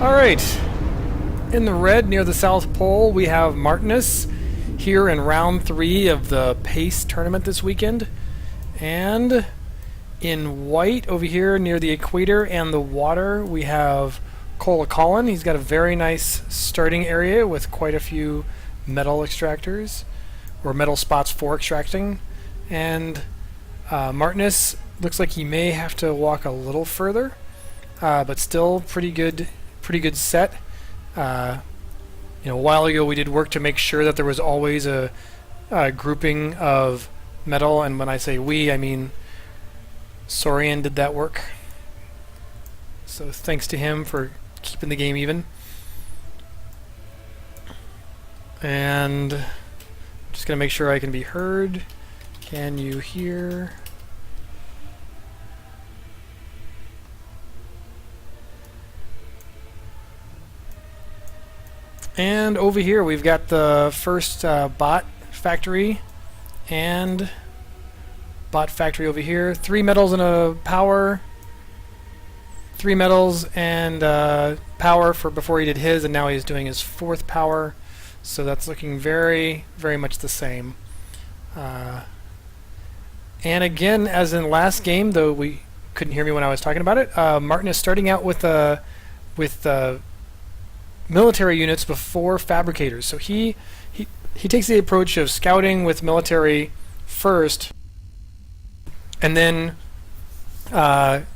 Alright, in the red near the South Pole we have Mertenus here in round 3 of the PACE tournament this weekend. And in white over here near the equator and the water we have Colin. He's got a very nice starting area with quite a few metal extractors, or metal spots for extracting. And Mertenus looks like he may have to walk a little further, but still pretty good set. A while ago we did work to make sure that there was always a grouping of metal, and when I say we, I mean Sorian did that work. So thanks to him for keeping the game even. And I'm just going to make sure I can be heard. Can you hear? And over here we've got the first bot factory and bot factory over here. 3 metals and a power. 3 metals and power for before he did his, and now he's doing his 4th power. So that's looking very, very much the same. And again, as in last game, though we couldn't hear me when I was talking about it, Mertenus is starting out with military units before fabricators. So he takes the approach of scouting with military first, and then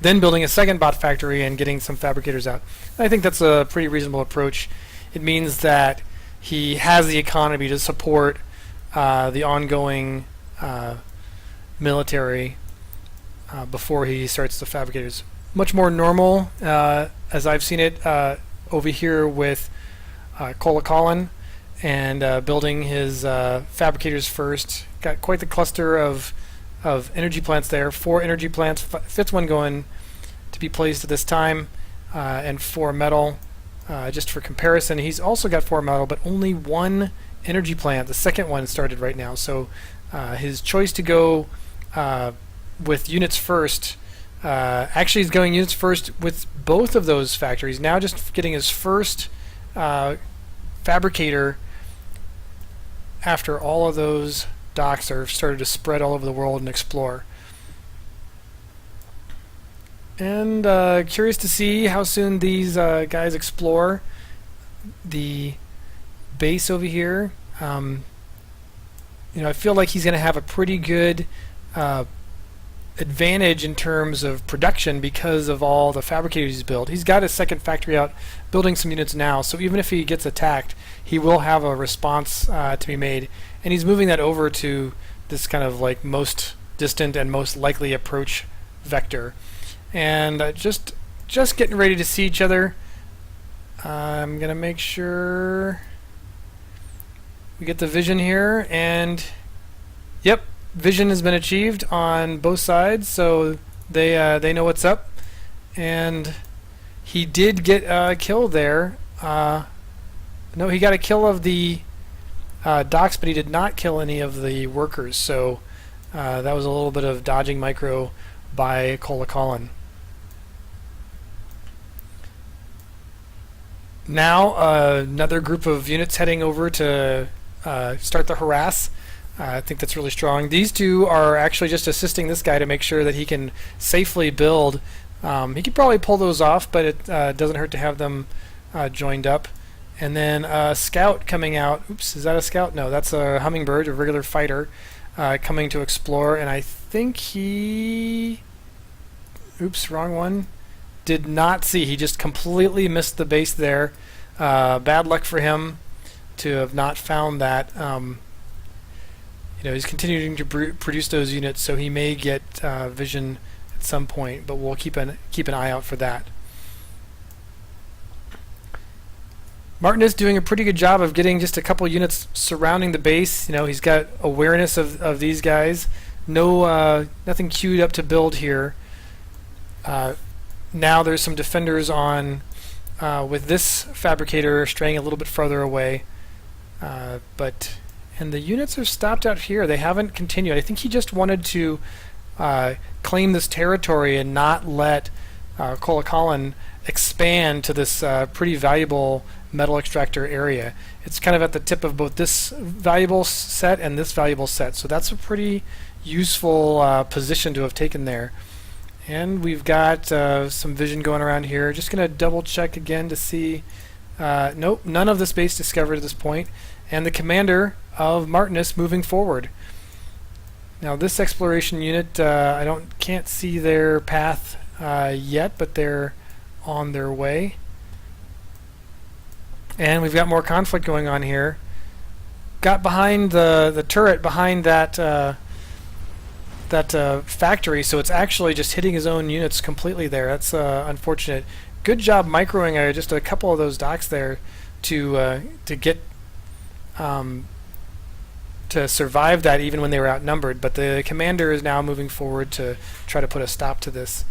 building a second bot factory and getting some fabricators out. And I think that's a pretty reasonable approach. It means that he has the economy to support the ongoing military before he starts the fabricators. Much more normal, as I've seen it over here with Colin and building his fabricators first. Got quite the cluster of energy plants there. 4 energy plants, 5th one going to be placed at this time, and 4 metal. Just for comparison, he's also got 4 metal, but only 1 energy plant. The second one started right now. So his choice to go with units first. Actually, he's going units first with both of those factories. Now just getting his first fabricator after all of those docks are started to spread all over the world and explore. And curious to see how soon these guys explore the base over here. I feel like he's going to have a pretty good advantage in terms of production because of all the fabricators he's built. He's got his second factory out building some units now, so even if he gets attacked, he will have a response to be made. And he's moving that over to this kind of like most distant and most likely approach vector. And just getting ready to see each other. I'm going to make sure we get the vision here, and yep, vision has been achieved on both sides, so they know what's up. And he did get a kill there. No, he got a kill of the docks, but he did not kill any of the workers. So that was a little bit of dodging micro by Colin. Now another group of units heading over to start the harass. I think that's really strong. These two are actually just assisting this guy to make sure that he can safely build. He could probably pull those off, but it doesn't hurt to have them joined up. And then a scout coming out. Oops, is that a scout? No, that's a hummingbird, a regular fighter, coming to explore. And I think he... Oops, wrong one. Did not see. He just completely missed the base there. Bad luck for him to have not found that. He's continuing to produce those units, so he may get vision at some point, but we'll keep an eye out for that. Mertenus doing a pretty good job of getting just a couple units surrounding the base. He's got awareness of these guys. Nothing queued up to build here. Now there's some defenders on with this fabricator straying a little bit farther away, and the units are stopped out here. They haven't continued. I think he just wanted to claim this territory and not let Colin expand to this pretty valuable metal extractor area. It's kind of at the tip of both this valuable set and this valuable set, so that's a pretty useful position to have taken there. And we've got some vision going around here. Just going to double check again to see. Nope, none of the space discovered at this point. And the commander of Mertenus moving forward. Now this exploration unit, can't see their path yet, but they're on their way. And we've got more conflict going on here. Got behind the turret behind that factory, so it's actually just hitting his own units completely there. That's unfortunate. Good job microing just a couple of those docks there to get to survive that even when they were outnumbered. But the commander is now moving forward to try to put a stop to this.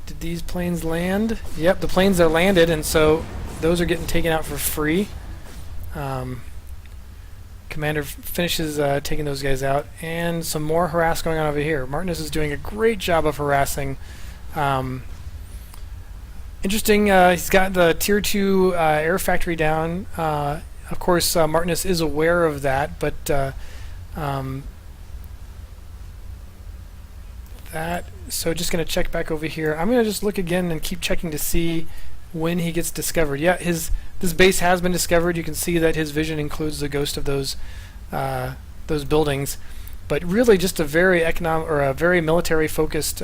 Did these planes land? Yep, the planes are landed, and so those are getting taken out for free. Commander finishes taking those guys out, and some more harass going on over here. Mertenus is doing a great job of harassing. Interesting, he's got the Tier 2 air factory down. Of course, Mertenus is aware of that, but so just going to check back over here. I'm going to just look again and keep checking to see when he gets discovered. Yeah, this base has been discovered. You can see that his vision includes the ghost of those buildings, but really just a very very military focused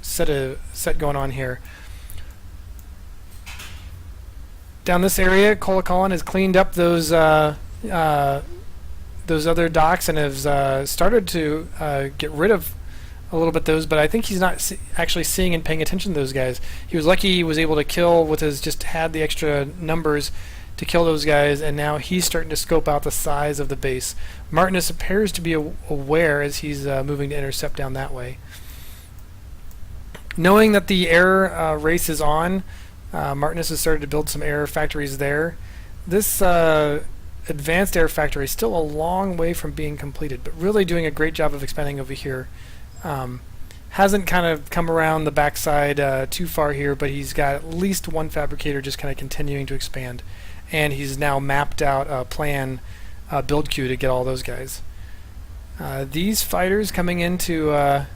set going on here. Down this area, Colin has cleaned up those other docks and has started to get rid of a little bit those, but I think he's not actually seeing and paying attention to those guys. He was lucky he was able to kill with his, just had the extra numbers to kill those guys, and now he's starting to scope out the size of the base. Mertenus appears to be aware as he's moving to intercept down that way. Knowing that the air race is on, Mertenus has started to build some air factories there. This advanced air factory is still a long way from being completed, but really doing a great job of expanding over here. Hasn't kind of come around the backside too far here, but he's got at least one fabricator just kind of continuing to expand, and he's now mapped out a plan build queue to get all those guys. These fighters coming in to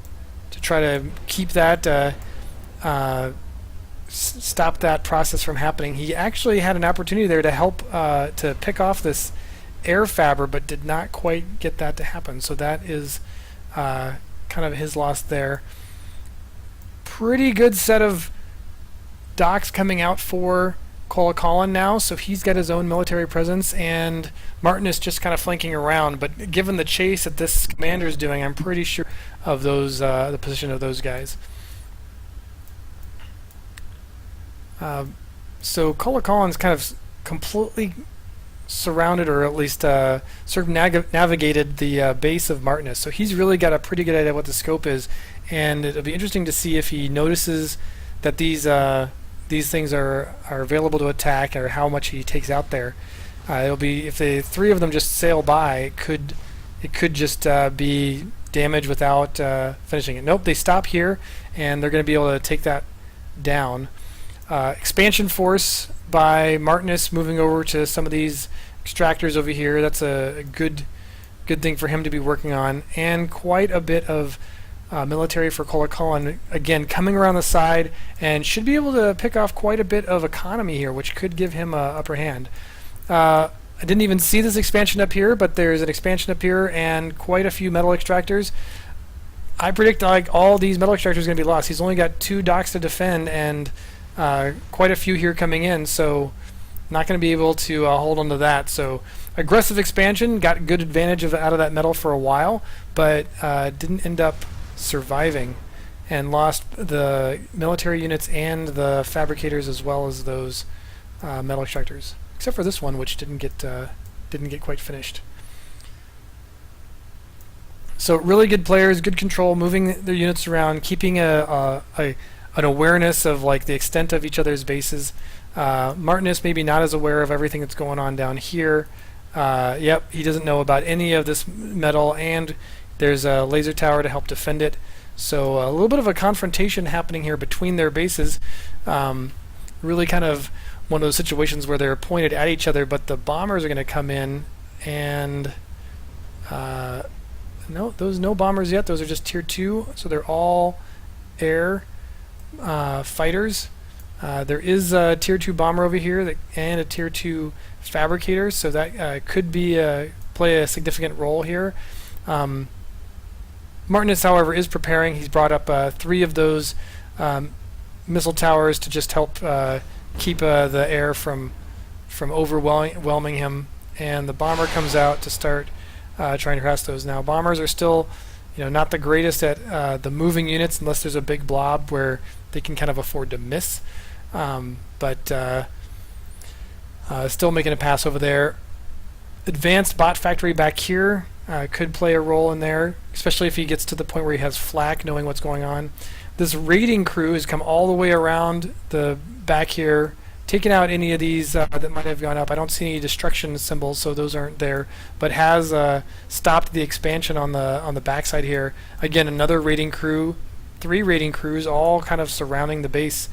try to keep that stop that process from happening. He actually had an opportunity there to help to pick off this air fabber, but did not quite get that to happen, so that is kind of his loss there. Pretty good set of docks coming out for Colin now, so he's got his own military presence, and Mertenus just kind of flanking around, but given the chase that this commander is doing, I'm pretty sure of those the position of those guys. So Colin's kind of completely surrounded, or at least sort of navigated the base of Mertenus. So he's really got a pretty good idea what the scope is, and it'll be interesting to see if he notices that these things are available to attack, or how much he takes out there. It'll be, if the three of them just sail by, it could just be damage without finishing it. Nope, they stop here, and they're going to be able to take that down. Expansion force by Mertenus moving over to some of these extractors over here. That's a good thing for him to be working on, and quite a bit of military for Colin, again coming around the side, and should be able to pick off quite a bit of economy here, which could give him a upper hand. I didn't even see this expansion up here, but there's an expansion up here and quite a few metal extractors. I predict like all these metal extractors are going to be lost. He's only got 2 docks to defend, and quite a few here coming in, so not going to be able to hold on to that. So aggressive expansion, got good advantage out of that metal for a while, but didn't end up surviving, and lost the military units and the fabricators as well as those metal extractors, except for this one, which didn't get quite finished. So really good players, good control, moving their units around, keeping an awareness of like the extent of each other's bases. Mertenus maybe not as aware of everything that's going on down here. Yep, he doesn't know about any of this metal, and there's a laser tower to help defend it. So a little bit of a confrontation happening here between their bases. Really kind of one of those situations where they're pointed at each other, but the bombers are going to come in and no, those no bombers yet. Those are just tier 2, so they're all air fighters. There is a tier 2 bomber over here and a tier 2 fabricator, so that could be play a significant role here. Mertenus, however, is preparing. He's brought up 3 of those missile towers to just help keep the air from overwhelming him, and the bomber comes out to start trying to harass those. Now, bombers are still, not the greatest at the moving units unless there's a big blob where they can kind of afford to miss. But still making a pass over there. Advanced bot factory back here could play a role in there, especially if he gets to the point where he has flak, knowing what's going on. This raiding crew has come all the way around the back here, taken out any of these that might have gone up. I don't see any destruction symbols, so those aren't there, but has stopped the expansion on the backside here. Again, another raiding crew, 3 raiding crews, all kind of surrounding the base.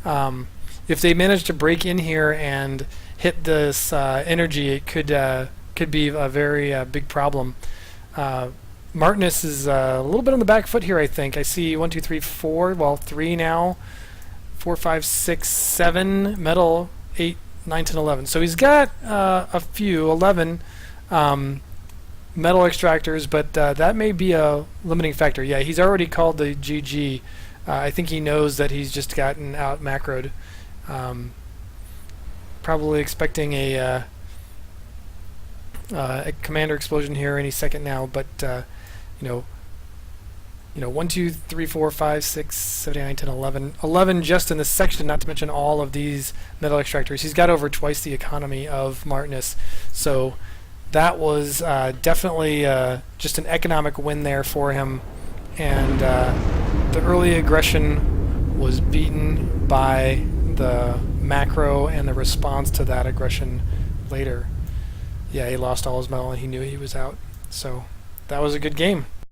If they manage to break in here and hit this energy, it could be a very big problem. Mertenus is a little bit on the back foot here, I think. I see 1, 2, 3, 4, well, 3 now, 4, 5, 6, 7 metal, 8, 9, 10, 11. So he's got a few, 11 metal extractors, but that may be a limiting factor. Yeah, he's already called the GG. I think he knows that he's just gotten out macroed. Probably expecting a commander explosion here any second now, but 1, 2, 3, 4, 5, 6, 7, 8, 9, 10, 11. 11 just in this section, not to mention all of these metal extractors. He's got over twice the economy of Mertenus, so that was definitely just an economic win there for him, and the early aggression was beaten by the macro and the response to that aggression later. Yeah, he lost all his metal and he knew he was out, so that was a good game.